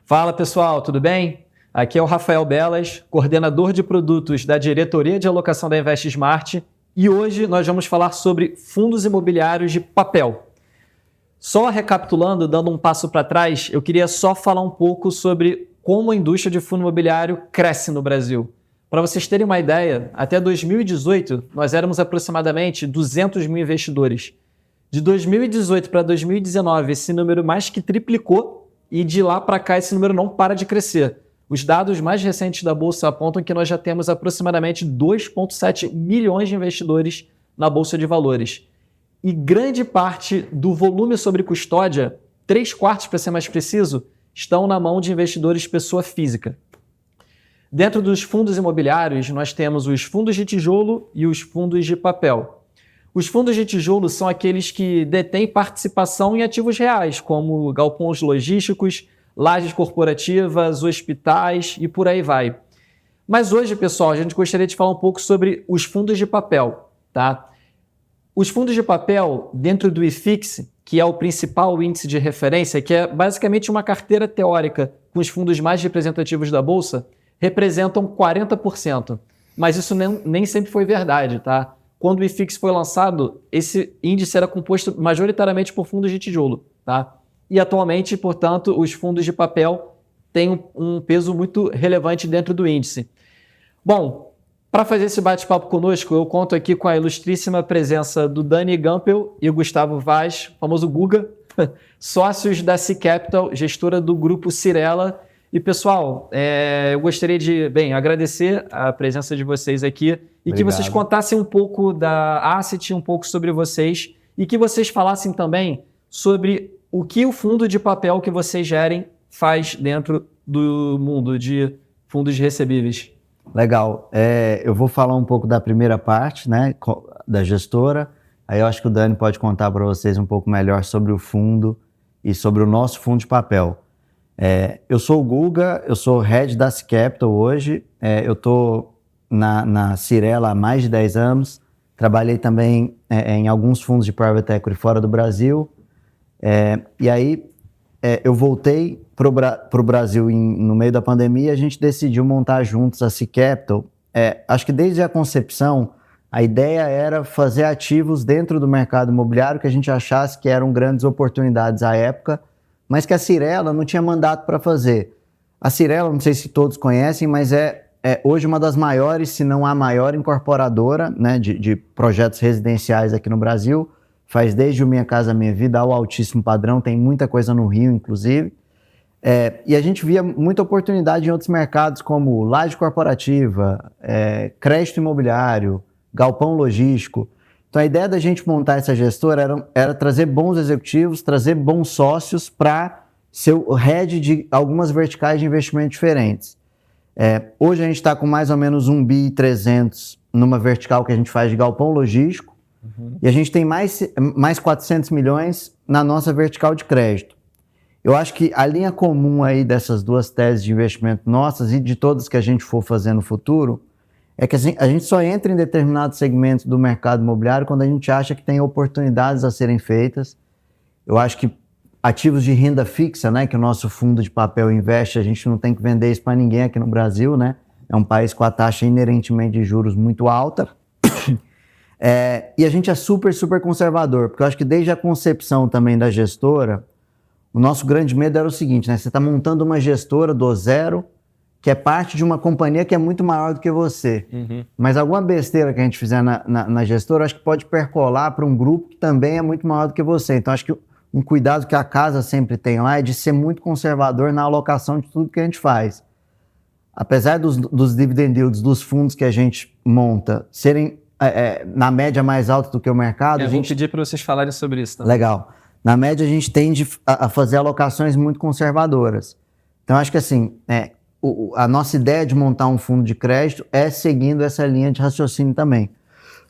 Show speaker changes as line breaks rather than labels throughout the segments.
Fala pessoal, tudo bem? Aqui é o Rafael Belas, coordenador de produtos da Diretoria de Alocação da InvestSmart, e hoje nós vamos falar sobre fundos imobiliários de papel. Só recapitulando, dando um passo para trás, eu queria só falar um pouco sobre como a indústria de fundo imobiliário cresce no Brasil. Para vocês terem uma ideia, até 2018 nós éramos aproximadamente 200 mil investidores. De 2018 para 2019 esse número mais que triplicou e de lá para cá esse número não para de crescer. Os dados mais recentes da Bolsa apontam que nós já temos aproximadamente 2,7 milhões de investidores na Bolsa de Valores. E grande parte do volume sobre custódia, 3/4 para ser mais preciso, estão na mão de investidores pessoa física. Dentro dos fundos imobiliários, nós temos os fundos de tijolo e os fundos de papel. Os fundos de tijolo são aqueles que detêm participação em ativos reais, como galpões logísticos, lajes corporativas, hospitais e por aí vai. Mas hoje, pessoal, a gente gostaria de falar um pouco sobre os fundos de papel, tá? Os fundos de papel, dentro do IFIX, que é o principal índice de referência, que é basicamente uma carteira teórica com os fundos mais representativos da Bolsa, representam 40%. Mas isso nem sempre foi verdade, tá? Quando o IFIX foi lançado, esse índice era composto majoritariamente por fundos de tijolo, tá? E atualmente, portanto, os fundos de papel têm um peso muito relevante dentro do índice. Bom, para fazer esse bate-papo conosco, eu conto aqui com a ilustríssima presença do Dani Gampel e o Gustavo Vaz, famoso Guga, sócios da C Capital, gestora do grupo Cyrela. E, pessoal, eu gostaria de, agradecer a presença de vocês aqui e que vocês contassem um pouco da Asset, um pouco sobre vocês e que vocês falassem também sobre o que o fundo de papel que vocês gerem faz dentro do mundo de fundos de recebíveis.
Legal. Eu vou falar um pouco da primeira parte, né, da gestora. Aí eu acho que o Dani pode contar para vocês um pouco melhor sobre o fundo e sobre o nosso fundo de papel. Eu sou o Guga, eu sou head da C Capital hoje, eu estou na Cyrela há mais de 10 anos, trabalhei também em alguns fundos de private equity fora do Brasil, e aí eu voltei para o Brasil no meio da pandemia e a gente decidiu montar juntos a C Capital. Acho que desde a concepção, a ideia era fazer ativos dentro do mercado imobiliário que a gente achasse que eram grandes oportunidades à época, mas que a Cyrela não tinha mandato para fazer. A Cyrela, não sei se todos conhecem, mas é hoje uma das maiores, se não a maior incorporadora, né, de projetos residenciais aqui no Brasil. Faz desde o Minha Casa Minha Vida ao altíssimo padrão, tem muita coisa no Rio, inclusive. E a gente via muita oportunidade em outros mercados, como laje corporativa, crédito imobiliário, galpão logístico. Então, a ideia da gente montar essa gestora era trazer bons executivos, trazer bons sócios para ser o head de algumas verticais de investimento diferentes. Hoje a gente está com mais ou menos 1,3 bi numa vertical que a gente faz de galpão logístico, e a gente tem mais 400 milhões na nossa vertical de crédito. Eu acho que a linha comum aí dessas duas teses de investimento nossas e de todas que a gente for fazer no futuro é que a gente só entra em determinados segmentos do mercado imobiliário quando a gente acha que tem oportunidades a serem feitas. Eu acho que ativos de renda fixa, né, que o nosso fundo de papel investe, a gente não tem que vender isso para ninguém aqui no Brasil, né? É um país com a taxa inerentemente de juros muito alta. E a gente é super conservador, porque eu acho que desde a concepção também da gestora, o nosso grande medo era o seguinte, né? Você está montando uma gestora do zero, que é parte de uma companhia que é muito maior do que você. Mas alguma besteira que a gente fizer na gestora, acho que pode percolar para um grupo que também é muito maior do que você. Então, acho que um cuidado que a casa sempre tem lá é de ser muito conservador na alocação de tudo que a gente faz. Apesar dos dividend yields dos fundos que a gente monta serem na média mais alta do que o mercado...
Vou pedir para vocês falarem sobre isso também.
Legal. Na média, a gente tende a fazer alocações muito conservadoras. Então, acho que assim... a nossa ideia de montar um fundo de crédito é seguindo essa linha de raciocínio também.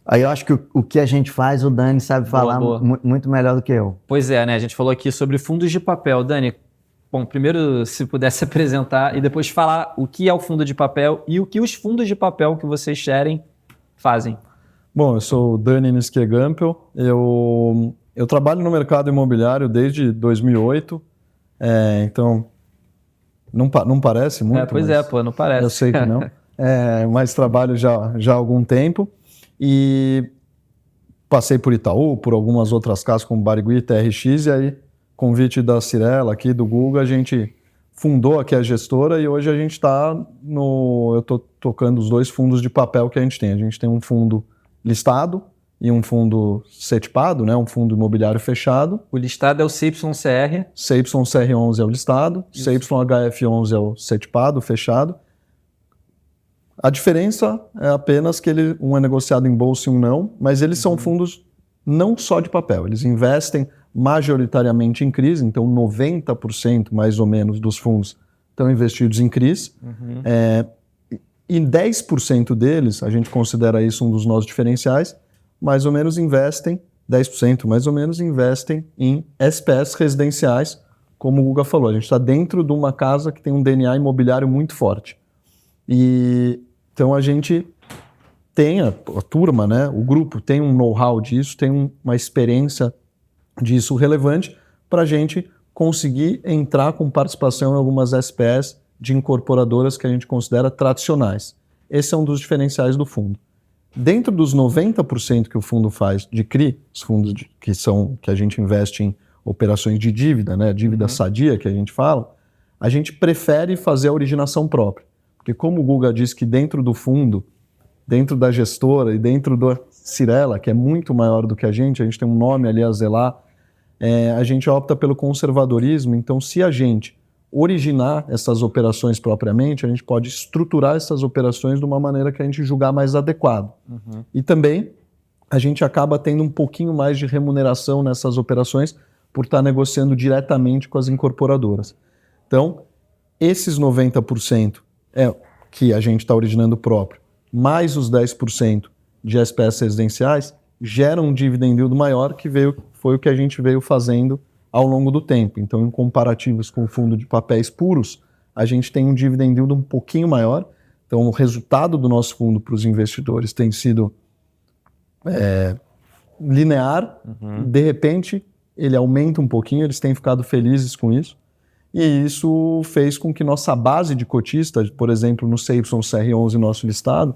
Aí eu acho que o que a gente faz, o Dani sabe falar muito melhor do que eu.
Pois é, né? A gente falou aqui sobre fundos de papel. Dani, bom, primeiro se pudesse apresentar e depois falar o que é o fundo de papel e o que os fundos de papel que vocês gerem fazem.
Bom, eu sou o Dani Gampel. Eu trabalho no mercado imobiliário desde 2008. Então... Não parece muito?
Pois
mas
pô, não parece.
Eu sei que não. Mas trabalho já há algum tempo e passei por Itaú, por algumas outras casas como Barigui, TRX, e aí, convite da Cirela aqui, do Google, a gente fundou aqui a gestora e hoje a gente está eu estou tocando os 2 fundos de papel que a gente tem. A gente tem um fundo listado e um fundo CETPado, né, um fundo imobiliário fechado.
O listado é o CYCR.
CYCR11 é o listado, isso. CYHF11 é o CETPado, fechado. A diferença é apenas que um é negociado em bolsa e um não, mas eles são fundos não só de papel, eles investem majoritariamente em CRIs, então 90% mais ou menos dos fundos estão investidos em CRIs, e 10% deles, a gente considera isso um dos nossos diferenciais, mais ou menos investem, 10% mais ou menos investem em SPS residenciais, como o Guga falou, a gente está dentro de uma casa que tem um DNA imobiliário muito forte. E então a gente tem a turma, né, o grupo tem um know-how disso, tem uma experiência disso relevante para a gente conseguir entrar com participação em algumas SPS de incorporadoras que a gente considera tradicionais. Esse é um dos diferenciais do fundo. Dentro dos 90% que o fundo faz de CRI, os fundos que a gente investe em operações de dívida, né, dívida sadia que a gente fala, a gente prefere fazer a originação própria. Porque como o Guga disse que dentro do fundo, dentro da gestora e dentro da Cirela, que é muito maior do que a gente tem um nome ali a zelar, a gente opta pelo conservadorismo. Então, se a gente originar essas operações propriamente, a gente pode estruturar essas operações de uma maneira que a gente julgar mais adequado. E também a gente acaba tendo um pouquinho mais de remuneração nessas operações por estar negociando diretamente com as incorporadoras. Então, esses 90% que a gente está originando próprio, mais os 10% de SPS residenciais, geram um dividend yield maior que foi o que a gente veio fazendo ao longo do tempo. Então, em comparativos com o fundo de papéis puros, a gente tem um dividend yield um pouquinho maior. Então, o resultado do nosso fundo para os investidores tem sido linear. De repente, ele aumenta um pouquinho, eles têm ficado felizes com isso. E isso fez com que nossa base de cotistas, por exemplo, no CYCR11 nosso listado,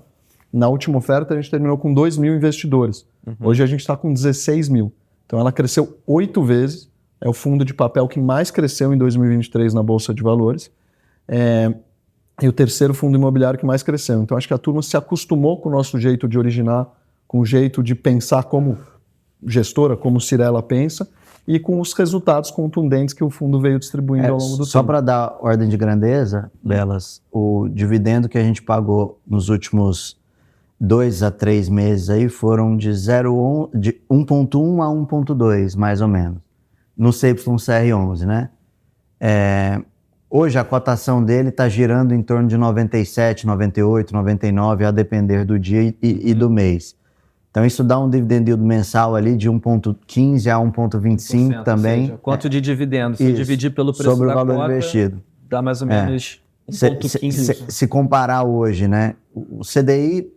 na última oferta a gente terminou com 2.000 investidores. Hoje a gente está com 16.000. Então ela cresceu 8 vezes. É o fundo de papel que mais cresceu em 2023 na Bolsa de Valores. E o terceiro fundo imobiliário que mais cresceu. Então acho que a turma se acostumou com o nosso jeito de originar, com o jeito de pensar como gestora, como Cirela pensa, e com os resultados contundentes que o fundo veio distribuindo ao longo do tempo.
Só para dar ordem de grandeza, Belas, o dividendo que a gente pagou nos últimos 2 a 3 meses aí foram de 1.1 a 1.2, mais ou menos, no CYCR11, né? Hoje a cotação dele está girando em torno de 97, 98, 99, a depender do dia e do mês. Então isso dá um dividend yield mensal ali de 1.15 a 1.25 também.
Seja, quanto de dividendo? Se dividir pelo preço
sobre
da
o valor
cota,
investido.
Dá mais ou menos 1.15.
Se comparar hoje, né? O CDI,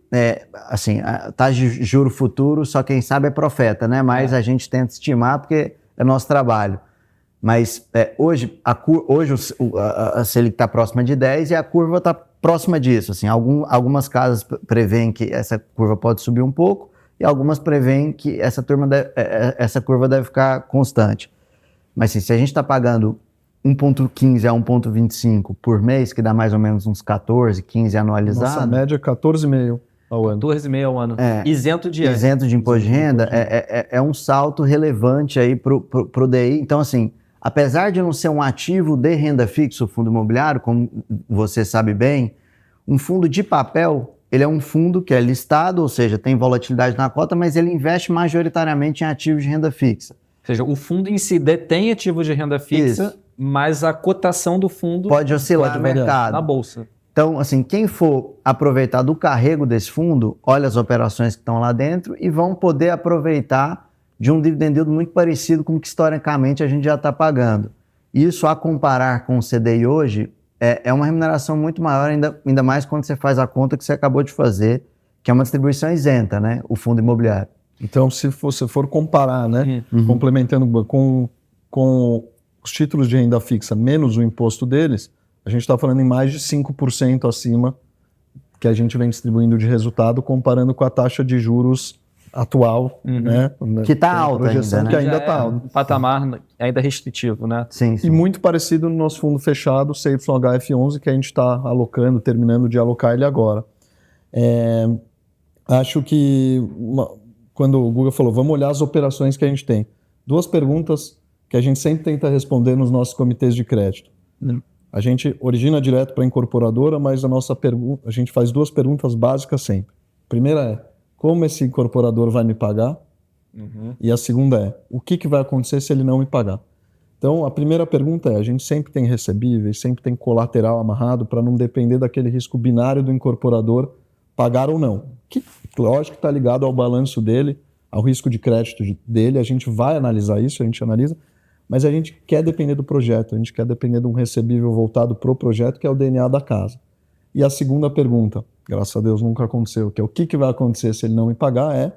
taxa de juro futuro, só quem sabe é profeta, né? Mas a gente tenta estimar porque é nosso trabalho. Mas hoje a Selic está próxima de 10 e a curva está próxima disso. Assim, algumas casas preveem que essa curva pode subir um pouco e algumas preveem que essa curva deve ficar constante. Mas assim, se a gente está pagando 1.15 a 1.25 por mês, que dá mais ou menos uns 14, 15 anualizado.
Nossa média é 14,5 ao ano.
14,5 ao ano. Isento de
imposto de renda, é um salto relevante aí pro DI. Então, assim, apesar de não ser um ativo de renda fixa, o fundo imobiliário, como você sabe bem, um fundo de papel, ele é um fundo que é listado, ou seja, tem volatilidade na cota, mas ele investe majoritariamente em ativos de renda fixa.
Ou seja, o fundo em si detém ativos de renda fixa, mas a cotação do fundo
pode oscilar no mercado.
Na bolsa.
Então, assim, quem for aproveitar do carrego desse fundo, olha as operações que estão lá dentro e vão poder aproveitar de um dividend yield muito parecido com o que historicamente a gente já está pagando. Isso, a comparar com o CDI hoje, é uma remuneração muito maior, ainda mais quando você faz a conta que você acabou de fazer, que é uma distribuição isenta, né? O fundo imobiliário.
Então, se você for comparar, né, complementando com os títulos de renda fixa menos o imposto deles, A gente está falando em mais de 5% acima que a gente vem distribuindo de resultado, comparando com a taxa de juros atual, né?
Que está alta
projeção
ainda, né?
que ainda
Já
está
é
alta.
um patamar ainda restritivo, né?
Sim,
E
sim.
muito parecido no nosso fundo fechado, CYHF11, que a gente está alocando, terminando de alocar ele agora. Acho que quando o Guga falou, vamos olhar as operações que a gente tem. 2 perguntas que a gente sempre tenta responder nos nossos comitês de crédito. A gente origina direto para a incorporadora, mas a gente faz 2 perguntas básicas sempre. A primeira é, como esse incorporador vai me pagar? E a segunda é, o que vai acontecer se ele não me pagar? Então, a primeira pergunta é, a gente sempre tem recebíveis, sempre tem colateral amarrado para não depender daquele risco binário do incorporador pagar ou não. Que, lógico, está ligado ao balanço dele, ao risco de crédito dele. A gente vai analisar isso, a gente analisa, mas a gente quer depender do projeto, a gente quer depender de um recebível voltado para o projeto, que é o DNA da casa. E a segunda pergunta, graças a Deus nunca aconteceu, que é o que vai acontecer se ele não me pagar, é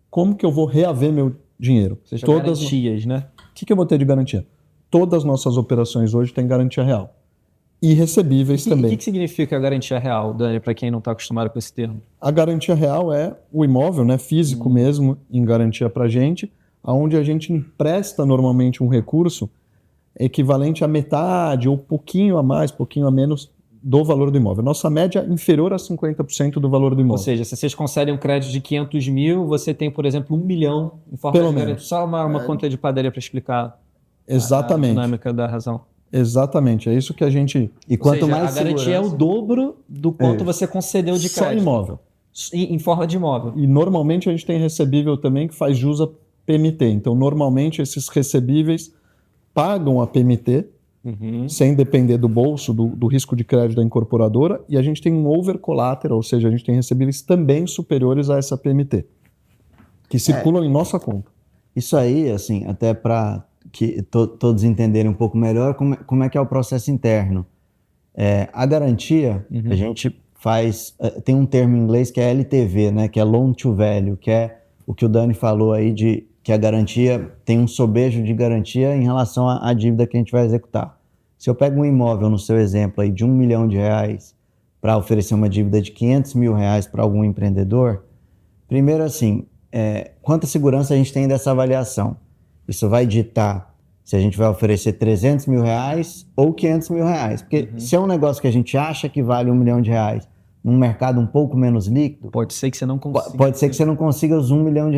como que eu vou reaver meu dinheiro?
Ou seja, garantias, né?
O que eu vou ter de garantia? Todas as nossas operações hoje têm garantia real. E recebíveis também.
O que significa a garantia real, Dani, para quem não está acostumado com esse termo?
A garantia real é o imóvel, né, físico mesmo, em garantia para a gente, onde a gente empresta normalmente um recurso equivalente à metade ou pouquinho a mais, pouquinho a menos do valor do imóvel. Nossa média é inferior a 50% do valor do imóvel.
Ou seja, se vocês concedem um crédito de 500 mil, você tem, por exemplo, 1 milhão em forma
Pelo
de garantia.
menos.
Só uma conta de padaria para explicar
Exatamente.
a dinâmica da razão.
Exatamente, é isso que a gente...
E
Ou
quanto
seja,
mais
a garantia é o dobro do quanto você concedeu de
Só
crédito.
imóvel.
Em forma de imóvel.
E normalmente a gente tem recebível também que faz jus a PMT. Então, normalmente esses recebíveis pagam a PMT, sem depender do bolso, do risco de crédito da incorporadora, e a gente tem um over collateral, ou seja, a gente tem recebíveis também superiores a essa PMT, que circulam em nossa conta.
Isso aí, assim, até para que todos entenderem um pouco melhor como é que é o processo interno. A garantia, a gente faz... tem um termo em inglês que é LTV, né, que é Loan to Value, que é o que o Dani falou aí de que a garantia tem um sobejo de garantia em relação à dívida que a gente vai executar. Se eu pego um imóvel, no seu exemplo, aí, de R$1 milhão para oferecer uma dívida de R$500 mil para algum empreendedor, primeiro assim, quanta segurança a gente tem dessa avaliação? Isso vai ditar se a gente vai oferecer R$300 mil ou R$500 mil. Porque se é um negócio que a gente acha que vale R$1 milhão, num mercado um pouco menos líquido,
Pode ser que você não consiga.
pode ser que você não consiga os R$1 milhão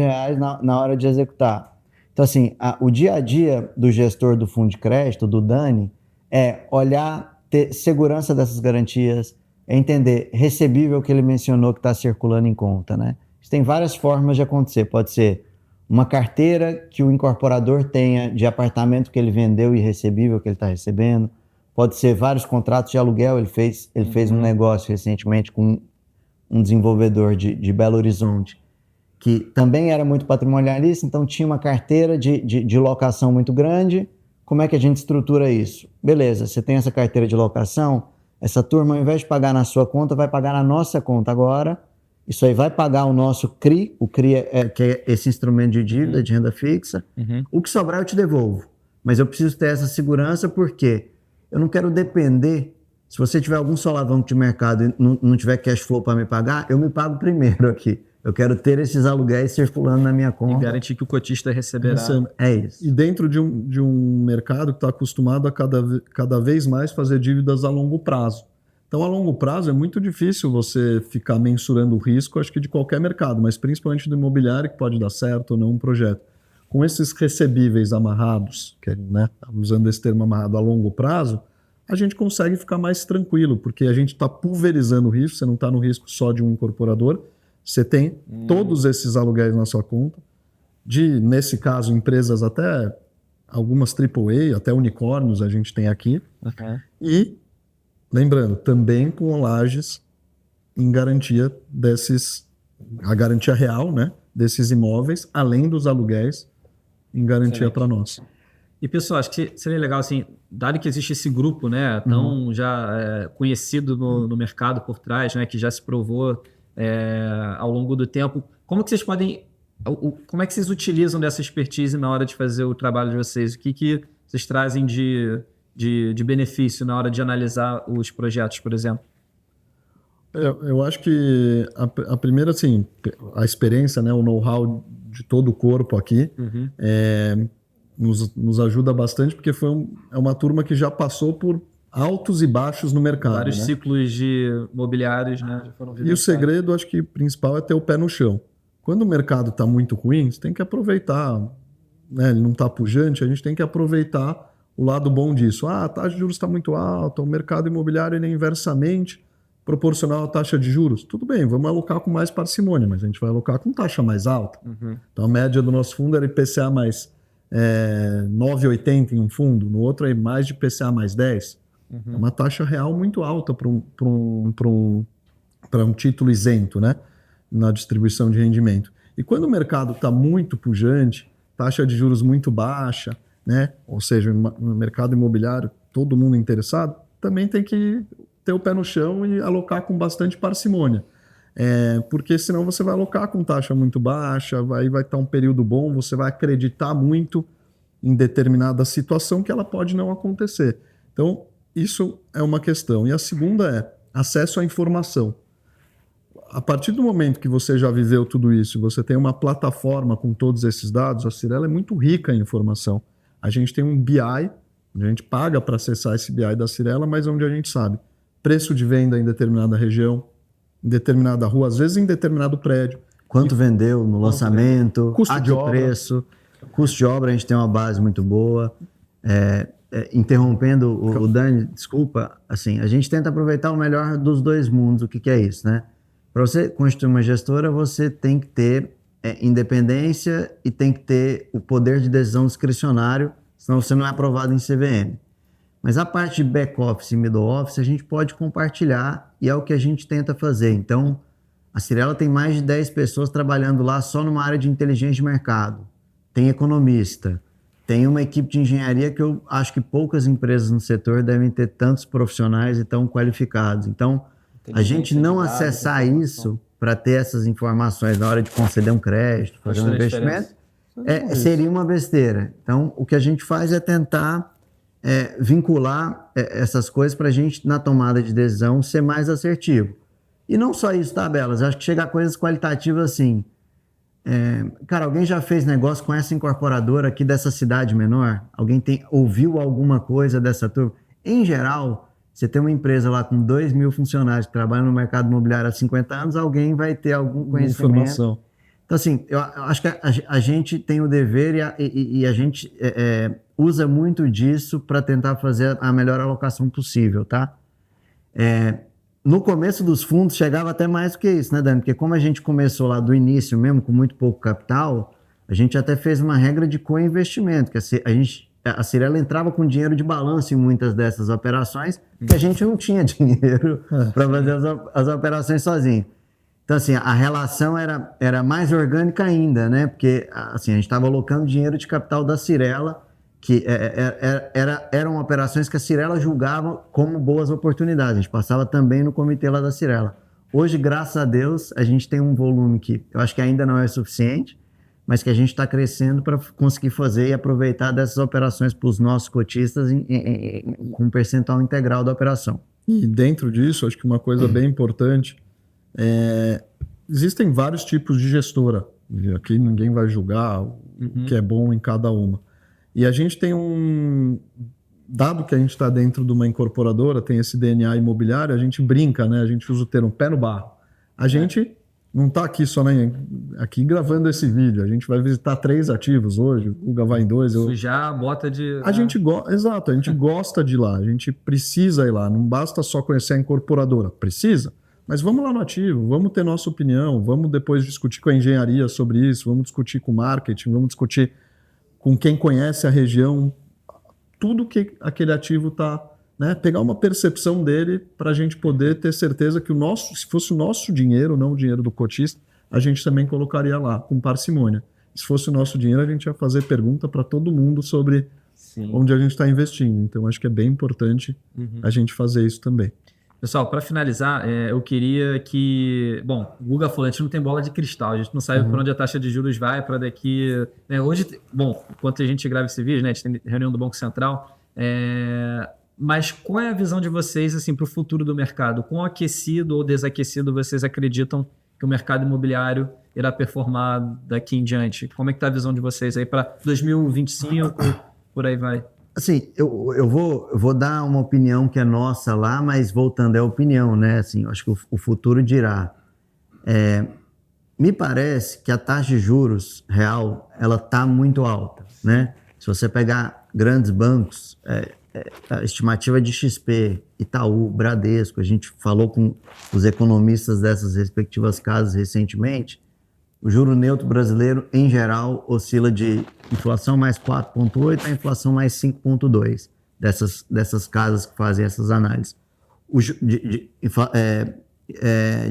na hora de executar. Então, assim, o dia a dia do gestor do fundo de crédito, do Dani, é olhar, ter segurança dessas garantias, entender recebível que ele mencionou que está circulando em conta, né? Isso tem várias formas de acontecer. Pode ser uma carteira que o incorporador tenha de apartamento que ele vendeu e recebível que ele está recebendo. Pode ser vários contratos de aluguel. Ele fez um negócio recentemente com um desenvolvedor de Belo Horizonte, que também era muito patrimonialista, então tinha uma carteira de locação muito grande. Como é que a gente estrutura isso? Beleza, você tem essa carteira de locação, essa turma, ao invés de pagar na sua conta, vai pagar na nossa conta agora. Isso aí vai pagar o nosso CRI, o CRI que é esse instrumento de dívida, de renda fixa. O que sobrar eu te devolvo. Mas eu preciso ter essa segurança porque eu não quero depender. Se você tiver algum solavanco de mercado e não tiver cash flow para me pagar, eu me pago primeiro aqui. Eu quero ter esses aluguéis circulando na minha conta.
E garantir que o cotista receberá.
É isso.
E dentro de um mercado que está acostumado a cada vez mais fazer dívidas a longo prazo. Então, a longo prazo é muito difícil você ficar mensurando o risco, acho que de qualquer mercado, mas principalmente do imobiliário, que pode dar certo ou não um projeto. Com esses recebíveis amarrados, que, né, usando esse termo amarrado a longo prazo, a gente consegue ficar mais tranquilo, porque a gente está pulverizando o risco, você não está no risco só de um incorporador, você tem todos esses aluguéis na sua conta, nesse caso, empresas até algumas AAA, até unicórnios a gente tem aqui, e, lembrando, também com lajes em garantia a garantia real, né, desses imóveis, além dos aluguéis em garantia para nós.
E, pessoal, acho que seria legal, assim, dado que existe esse grupo, né, tão já conhecido no mercado por trás, né, que já se provou ao longo do tempo, como que vocês podem... Como é que vocês utilizam dessa expertise na hora de fazer o trabalho de vocês? O que vocês trazem de de benefício na hora de analisar os projetos, por exemplo?
Eu acho que a primeira, assim, a experiência, né, o know-how de todo o corpo aqui nos ajuda bastante, porque é uma turma que já passou por altos e baixos no mercado.
Vários
né?
ciclos de imobiliários, né? Já foram
E o segredo, acho que principal é ter o pé no chão. Quando o mercado está muito ruim, você tem que aproveitar, né? Ele não está pujante, a gente tem que aproveitar o lado bom disso. A taxa de juros está muito alta, o mercado imobiliário ele é inversamente proporcional à taxa de juros. Tudo bem, vamos alocar com mais parcimônia, mas a gente vai alocar com taxa mais alta. Então a média do nosso fundo era IPCA mais 9,80 em um fundo, no outro é mais de IPCA mais 10. É uma taxa real muito alta para um título isento, né? Na distribuição de rendimento. E quando o mercado está muito pujante, taxa de juros muito baixa, né? Ou seja, no mercado imobiliário, todo mundo interessado, também tem que ter o pé no chão e alocar com bastante parcimônia. Porque senão você vai alocar com taxa muito baixa, vai estar um período bom, você vai acreditar muito em determinada situação que ela pode não acontecer. Então, isso é uma questão. E a segunda é acesso à informação. A partir do momento que você já viveu tudo isso, você tem uma plataforma com todos esses dados, a Cyrela é muito rica em informação. A gente tem um BI, a gente paga para acessar esse BI da Cyrela, mas onde a gente sabe preço de venda em determinada região, em determinada rua, às vezes em determinado prédio.
Quanto vendeu no lançamento,
custo de obra.
Preço, custo de obra, a gente tem uma base muito boa. Interrompendo o Dani, desculpa, assim, a gente tenta aproveitar o melhor dos dois mundos. O que é isso, né? Para você constituir uma gestora, você tem que ter independência e tem que ter o poder de decisão discricionário, senão você não é aprovado em CVM. Mas a parte de back-office e middle-office a gente pode compartilhar e é o que a gente tenta fazer. Então, a Cyrela tem mais de 10 pessoas trabalhando lá só numa área de inteligência de mercado. Tem economista, tem uma equipe de engenharia que eu acho que poucas empresas no setor devem ter tantos profissionais e tão qualificados. Então, a gente não acessar isso para ter essas informações na hora de conceder um crédito, fazer um investimento, seria uma besteira. Então, o que a gente faz é tentar vincular essas coisas para a gente, na tomada de decisão, ser mais assertivo. E não só isso, tá, Belas? Acho que chega a coisas qualitativas assim. Cara, alguém já fez negócio com essa incorporadora aqui dessa cidade menor? Alguém ouviu alguma coisa dessa turma? Em geral, você tem uma empresa lá com 2.000 funcionários que trabalham no mercado imobiliário há 50 anos, alguém vai ter algum conhecimento. Informação. Então, assim, eu acho que a gente tem o dever e a gente usa muito disso para tentar fazer a melhor alocação possível, tá? No começo dos fundos chegava até mais do que isso, né, Dani? Porque como a gente começou lá do início mesmo, com muito pouco capital, a gente até fez uma regra de co-investimento, que a Cyrela entrava com dinheiro de balanço em muitas dessas operações, porque a gente não tinha dinheiro para fazer as operações sozinho. Então, assim, a relação era mais orgânica ainda, né? Porque, assim, a gente estava alocando dinheiro de capital da Cyrela, que eram operações que a Cyrela julgava como boas oportunidades. A gente passava também no comitê lá da Cyrela. Hoje, graças a Deus, a gente tem um volume que eu acho que ainda não é suficiente, mas que a gente está crescendo para conseguir fazer e aproveitar dessas operações para os nossos cotistas com um percentual integral da operação.
E dentro disso, acho que uma coisa bem importante existem vários tipos de gestora. E aqui ninguém vai julgar o que é bom em cada uma. E a gente tem dado que a gente está dentro de uma incorporadora, tem esse DNA imobiliário, a gente brinca, né? A gente usa o termo pé no barro. A gente não está aqui só aqui gravando esse vídeo, a gente vai visitar 3 ativos hoje, o Guga vai em 2.
Já bota de...
Exato, a gente gosta de ir lá, a gente precisa ir lá, não basta só conhecer a incorporadora, precisa, mas vamos lá no ativo, vamos ter nossa opinião, vamos depois discutir com a engenharia sobre isso, vamos discutir com o marketing, vamos discutir com quem conhece a região, tudo que aquele ativo está, né? Pegar uma percepção dele para a gente poder ter certeza que se fosse o nosso dinheiro, não o dinheiro do cotista, a gente também colocaria lá, com parcimônia. Se fosse o nosso dinheiro, a gente ia fazer pergunta para todo mundo sobre onde a gente está investindo. Então, acho que é bem importante a gente fazer isso também.
Pessoal, para finalizar, eu queria que... Bom, o Guga falou, a gente não tem bola de cristal, a gente não sabe para onde a taxa de juros vai para daqui... Né, hoje, bom, enquanto a gente grava esse vídeo, né, a gente tem reunião do Banco Central, Mas qual é a visão de vocês assim, para o futuro do mercado? Quão aquecido ou desaquecido vocês acreditam que o mercado imobiliário irá performar daqui em diante? Como é que está a visão de vocês aí para 2025, por aí vai?
Assim, eu vou dar uma opinião que é nossa lá, mas voltando, é opinião, né? Assim, eu acho que o futuro dirá. Me parece que a taxa de juros real, ela está muito alta, né? Se você pegar grandes bancos, a estimativa de XP, Itaú, Bradesco, a gente falou com os economistas dessas respectivas casas recentemente, o juro neutro brasileiro, em geral, oscila de inflação mais 4,8 a inflação mais 5,2 dessas casas que fazem essas análises.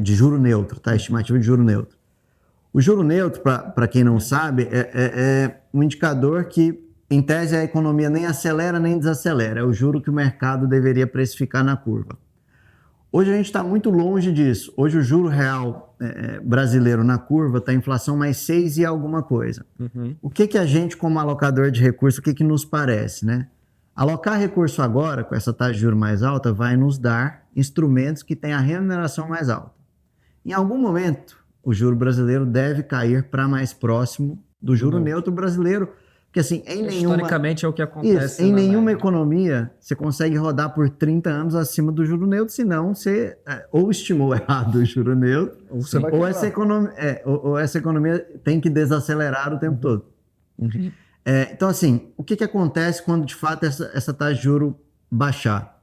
De juro neutro, tá? Estimativa de juro neutro. O juro neutro, para quem não sabe, é um indicador que, em tese, a economia nem acelera nem desacelera. É o juro que o mercado deveria precificar na curva. Hoje a gente está muito longe disso. Hoje o juro real brasileiro na curva está a inflação mais 6 e alguma coisa. Uhum. O que a gente, como alocador de recursos, o que nos parece, né? Alocar recurso agora, com essa taxa de juros mais alta, vai nos dar instrumentos que têm a remuneração mais alta. Em algum momento, o juro brasileiro deve cair para mais próximo do juro neutro brasileiro. Porque assim,
historicamente é o que acontece.
Em nenhuma economia você consegue rodar por 30 anos acima do juro neutro, senão você ou estimou errado o juro neutro, ou essa economia tem que desacelerar o tempo todo. Uhum. Então assim, o que acontece quando de fato essa taxa de juro baixar?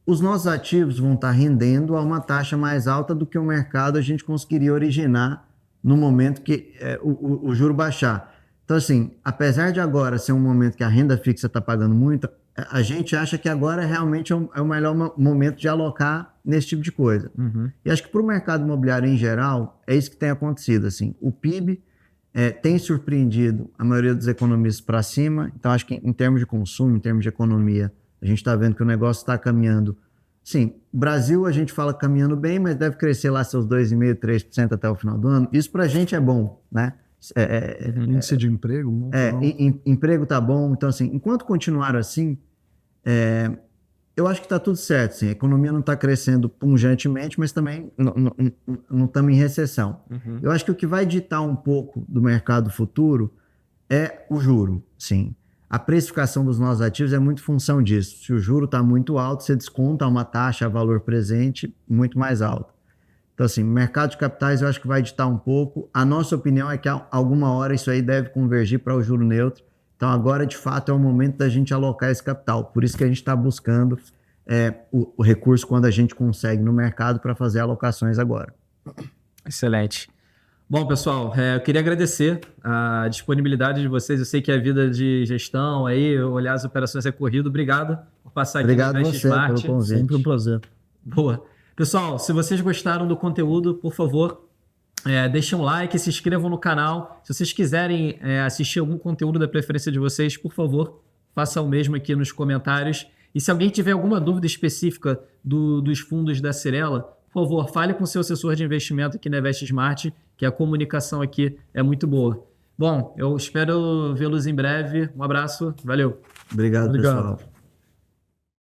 Os nossos ativos vão estar rendendo a uma taxa mais alta do que o mercado a gente conseguiria originar no momento que o juro baixar. Então, assim, apesar de agora ser um momento que a renda fixa está pagando muito, a gente acha que agora realmente é o melhor momento de alocar nesse tipo de coisa. Uhum. E acho que para o mercado imobiliário em geral, é isso que tem acontecido. Assim, o PIB tem surpreendido a maioria dos economistas para cima. Então, acho que em termos de consumo, em termos de economia, a gente está vendo que o negócio está caminhando. Sim, Brasil a gente fala caminhando bem, mas deve crescer lá seus 2,5%, 3% até o final do ano. Isso para a gente é bom, né?
Índice de emprego?
Emprego tá bom. Então, assim, enquanto continuar assim, eu acho que tá tudo certo. Assim, a economia não está crescendo pungentemente, mas também não estamos em recessão. Uhum. Eu acho que o que vai ditar um pouco do mercado futuro é o juro. Sim. A precificação dos nossos ativos é muito função disso. Se o juro está muito alto, você desconta uma taxa a valor presente muito mais alta. Então, assim, mercado de capitais eu acho que vai ditar um pouco. A nossa opinião é que alguma hora isso aí deve convergir para o juro neutro. Então, agora, de fato, é o momento da gente alocar esse capital. Por isso que a gente está buscando o recurso quando a gente consegue no mercado para fazer alocações agora.
Excelente. Bom, pessoal, eu queria agradecer a disponibilidade de vocês. Eu sei que a vida de gestão, aí, olhar as operações é corrido. Obrigado por passar aqui
no Invest Smart. Obrigado pelo convite.
Sempre um prazer.
Boa. Pessoal, se vocês gostaram do conteúdo, por favor, deixem um like, se inscrevam no canal. Se vocês quiserem assistir algum conteúdo da preferência de vocês, por favor, façam o mesmo aqui nos comentários. E se alguém tiver alguma dúvida específica dos fundos da Cyrela, por favor, fale com o seu assessor de investimento aqui na Invest Smart, que a comunicação aqui é muito boa. Bom, eu espero vê-los em breve. Um abraço, valeu.
Obrigado. Pessoal.